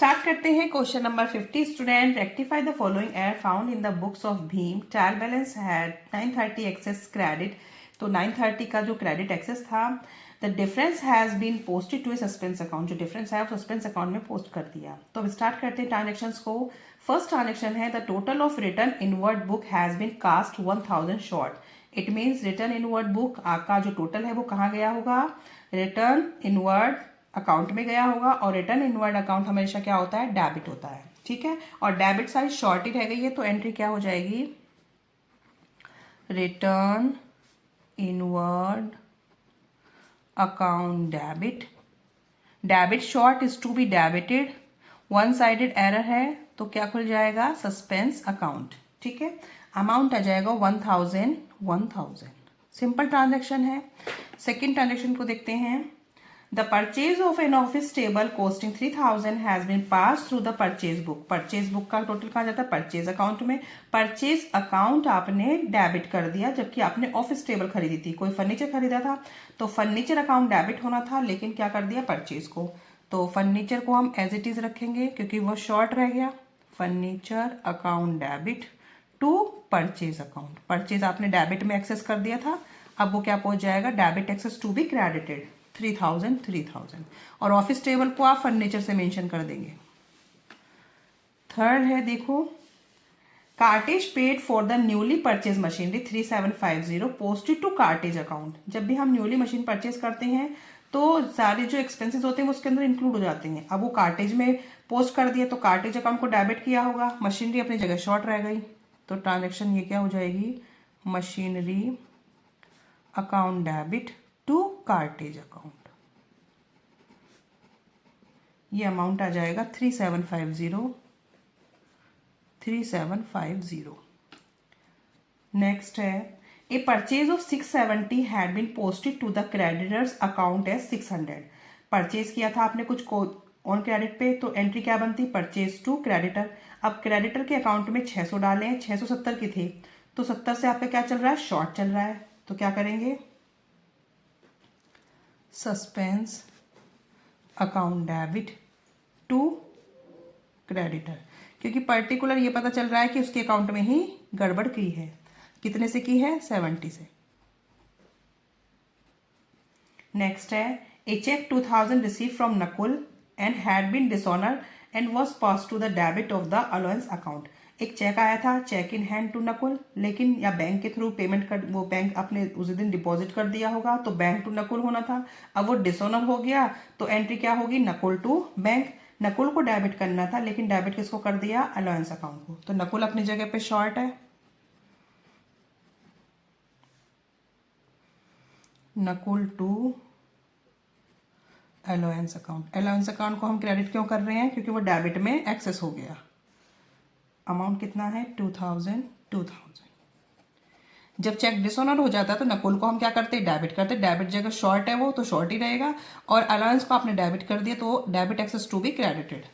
Start करते हैं question number 50। Student rectify the following error found in the books of Bheem. Trial balance had 930 excess credit. तो 930 का जो credit excess था, the difference has been posted to a suspense account. जो difference है वो suspense account में post कर दिया। तो अब स्टार्ट करते हैं ट्रांजेक्शन्स को। फर्स्ट ट्रांजेक्शन है the total of return inward book has been cast 1000 short. It means return inward book का जो टोटल है वो कहाँ गया होगा, रिटर्न इनवर्ड अकाउंट में गया होगा। और रिटर्न इनवर्ड अकाउंट हमेशा क्या होता है, डेबिट होता है, ठीक है। और डेबिट साइड शॉर्ट ही रह गई है, तो एंट्री क्या हो जाएगी, return inward account debit. Debit short is to be debited, one sided error है तो क्या खुल जाएगा, सस्पेंस अकाउंट, ठीक है। अमाउंट आ जाएगा 1000। सिंपल ट्रांजेक्शन है। सेकेंड ट्रांजेक्शन को देखते हैं। The purchase of an office table costing 3000 has been passed through the purchase book। Purchase book का टोटल कहाँ जाता है, परचेज अकाउंट में। परचेज अकाउंट आपने डेबिट कर दिया, जबकि आपने ऑफिस टेबल खरीदी थी, कोई फर्नीचर खरीदा था तो फर्नीचर अकाउंट डेबिट होना था, लेकिन क्या कर दिया, परचेज को। तो फर्नीचर को हम एज इट इज रखेंगे क्योंकि वो शॉर्ट रह गया। Furniture account debit to purchase account. Purchase आपने डेबिट में एक्सेस कर दिया था, अब वो क्या पहुंच जाएगा, debit excess to be credited 3000। और ऑफिस टेबल को आप फर्नीचर से मेंशन कर देंगे। थर्ड है, देखो, cartage paid for the newly purchase machinery 3750 posted to cartage account. जब भी हम न्यूली मशीन परचेज करते हैं तो सारे जो एक्सपेंसेस होते हैं वो उसके अंदर इंक्लूड हो जाते हैं। अब वो कार्टेज में पोस्ट कर दिया तो कार्टेज अकाउंट को डेबिट किया होगा, मशीनरी अपनी जगह शॉर्ट रह गई, तो ट्रांजेक्शन ये क्या हो जाएगी, machinery account debit to cartage account. ये अमाउंट आ जाएगा 3750। नेक्स्ट है, a purchase of 670 had been posted to the creditors account as 600। Purchase किया था आपने कुछ को ऑन क्रेडिट पे, तो एंट्री क्या बनती, परचेज टू क्रेडिटर। अब क्रेडिटर के अकाउंट में 600 डाले हैं, 670 के थे, तो 70 से आपका क्या चल रहा है, शॉर्ट चल रहा है, तो क्या करेंगे, suspense account debit to creditor. क्योंकि पर्टिकुलर ये पता चल रहा है कि उसके अकाउंट में ही गड़बड़ की है। कितने से की है, 70 से। नेक्स्ट है, a cheque 2000 receive from Nakul and had been dishonour and was pass to the debit of the allowance account. एक चेक आया था, cheque in hand to Nakul, लेकिन या बैंक के थ्रू पेमेंट कर, वो बैंक आपने उस दिन डिपॉजिट कर दिया होगा, तो बैंक टू नकुल होना था। अब वो डिसऑनर हो गया तो एंट्री क्या होगी, नकुल टू बैंक। नकुल को डेबिट करना था, लेकिन डेबिट किसको कर दिया, अलाउंस अकाउंट को, तो नकुल अपनी जगह पे शॉर्ट है। Nakul to allowance account. Allowance account को हम क्रेडिट क्यों कर रहे हैं, क्योंकि वो डेबिट में एक्सेस हो गया। अमाउंट कितना है, 2000। जब चेक डिसऑनर हो जाता है तो नकुल को हम क्या करते हैं, डेबिट करते हैं। डेबिट जगह शॉर्ट है वो तो शॉर्ट ही रहेगा, और अलाउंस को आपने डेबिट कर दिया तो debit excess to be credited.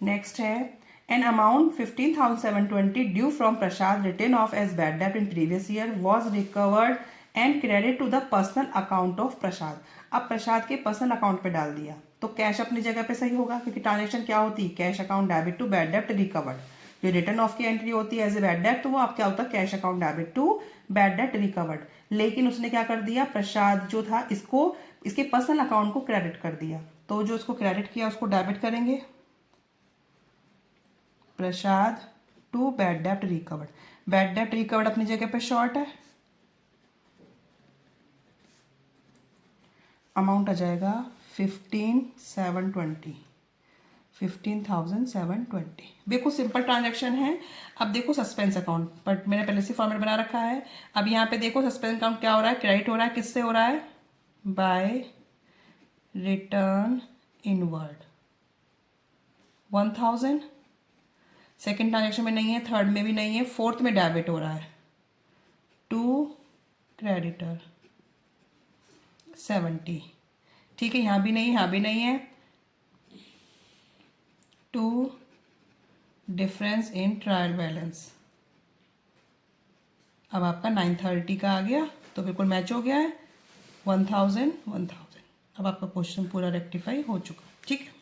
Next है, an amount 15,720 due from Prasad return of as bad debt in previous year was recovered and credit to the personal account of Prasad. अब प्रसाद के पर्सनल अकाउंट पे डाल दिया तो कैश अपनी जगह पे सही होगा, क्योंकि ट्रांजेक्शन क्या होती है, cash account debit to bad debt recovered. जो रिटर्न ऑफ की एंट्री होती है एज ए बैड डेट, तो वो आप क्या होता है, cash account debit to bad debt recovered. लेकिन उसने क्या कर दिया, प्रसाद जो था इसको इसके पर्सनल अकाउंट को क्रेडिट कर दिया, तो जो उसको क्रेडिट किया उसको डेबिट करेंगे, Prasad to bad debt recovered. Bad debt recovered अपनी जगह पे शॉर्ट है। अमाउंट आ जाएगा 15,720। देखो सिंपल ट्रांजैक्शन है। अब देखो सस्पेंस अकाउंट, बट मैंने पहले से फॉर्मेट बना रखा है। अब यहाँ पे देखो सस्पेंस अकाउंट क्या हो रहा है, क्रेडिट हो रहा है, किससे हो रहा है, by return inward 1000। Second transaction में नहीं है, थर्ड में भी नहीं है, फोर्थ में डेबिट हो रहा है टू क्रेडिटर 70। ठीक है, यहाँ भी नहीं, यहाँ भी नहीं है, to difference in trial balance. अब आपका 930 का आ गया तो बिल्कुल मैच हो गया है, 1000। अब आपका क्वेश्चन पूरा रेक्टिफाई हो चुका, ठीक है।